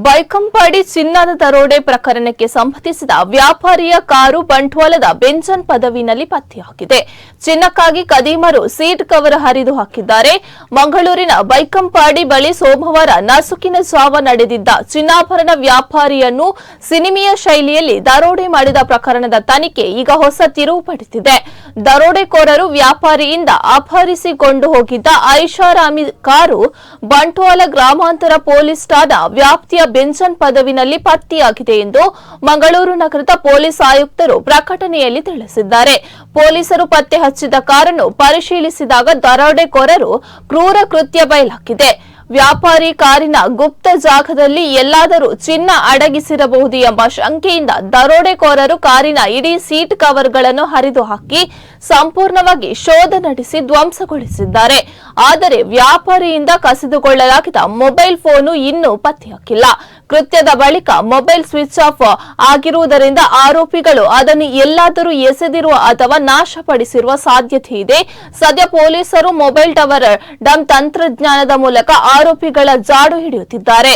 ಬೈಕಂಪಾಡಿ ಚಿನ್ನದ ದರೋಡೆ ಪ್ರಕರಣಕ್ಕೆ ಸಂಬಂಧಿಸಿದ ವ್ಯಾಪಾರಿಯ ಕಾರು ಬಂಟ್ವಾಳದ ಬೆಂಜನ್ ಪದವಿನಲ್ಲಿ ಪತ್ತೆಯಾಗಿದೆ. ಚಿನ್ನಕ್ಕಾಗಿ ಕದೀಮರು ಸೀಟ್ ಕವರ್ ಹರಿದು ಹಾಕಿದ್ದಾರೆ. ಮಂಗಳೂರಿನ ಬೈಕಂಪಾಡಿ ಬಳಿ ಸೋಮವಾರ ನಸುಕಿನ ಜಾವ ನಡೆದಿದ್ದ ಚಿನ್ನಾಭರಣ ವ್ಯಾಪಾರಿಯನ್ನು ಸಿನಿಮೀಯ ಶೈಲಿಯಲ್ಲಿ ದರೋಡೆ ಮಾಡಿದ ಪ್ರಕರಣದ ತನಿಖೆ ಈಗ ಹೊಸ ತಿರುವು ಪಡೆದಿದೆ. ದರೋಡೆಕೋರರು ವ್ಯಾಪಾರಿಯಿಂದ ಅಪಹರಿಸಿಕೊಂಡು ಹೋಗಿದ್ದ ಐಷಾರಾಮಿ ಕಾರು ಬಂಟ್ವಾಳ ಗ್ರಾಮಾಂತರ ಪೊಲೀಸ್ ಠಾಣಾ ವ್ಯಾಪ್ತಿಯ ಬೆಂಜನ್ ಪದವಿನಲ್ಲಿ ಪತ್ತೆಯಾಗಿದೆ ಎಂದು ಮಂಗಳೂರು ನಗರದ ಪೊಲೀಸ್ ಆಯುಕ್ತರು ಪ್ರಕಟಣೆಯಲ್ಲಿ ತಿಳಿಸಿದ್ದಾರೆ. ಪೊಲೀಸರು ಪತ್ತೆ ಹಚ್ಚಿದ ಕಾರನ್ನು ಪರಿಶೀಲಿಸಿದಾಗ ದರೋಡೆಕೋರರು ಕ್ರೂರ ಕೃತ್ಯ ಬಯಲಾಗಿದೆ. ವ್ಯಾಪಾರಿ ಕಾರಿನ ಗುಪ್ತ ಜಾಗದಲ್ಲಿ ಎಲ್ಲಾದರೂ ಚಿನ್ನ ಅಡಗಿಸಿರಬಹುದು ಎಂಬ ಶಂಕೆಯಿಂದ ದರೋಡೆಕೋರರು ಕಾರಿನ ಇಡೀ ಸೀಟ್ ಕವರ್ಗಳನ್ನು ಹರಿದು ಹಾಕಿ ಸಂಪೂರ್ಣವಾಗಿ ಶೋಧ ನಡೆಸಿ ಧ್ವಂಸಗೊಳಿಸಿದ್ದಾರೆ. ಆದರೆ ವ್ಯಾಪಾರಿಯಿಂದ ಕಸಿದುಕೊಳ್ಳಲಾಗಿದ್ದ ಮೊಬೈಲ್ ಫೋನು ಇನ್ನೂ ಪತ್ತೆಯಾಗಿಲ್ಲ. ಕೃತ್ಯದ ಬಳಿಕ ಮೊಬೈಲ್ ಸ್ವಿಚ್ ಆಫ್ ಆಗಿರುವುದರಿಂದ ಆರೋಪಿಗಳು ಅದನ್ನು ಎಲ್ಲಾದರೂ ಎಸೆದಿರುವ ಅಥವಾ ನಾಶಪಡಿಸಿರುವ ಸಾಧ್ಯತೆ ಇದೆ. ಸದ್ಯ ಪೊಲೀಸರು ಮೊಬೈಲ್ ಟವರ್ ಡಂಪ್ ತಂತ್ರಜ್ಞಾನದ ಮೂಲಕ ಆರೋಪಿಗಳ ಜಾಡು ಹಿಡಿಯುತ್ತಿದ್ದಾರೆ.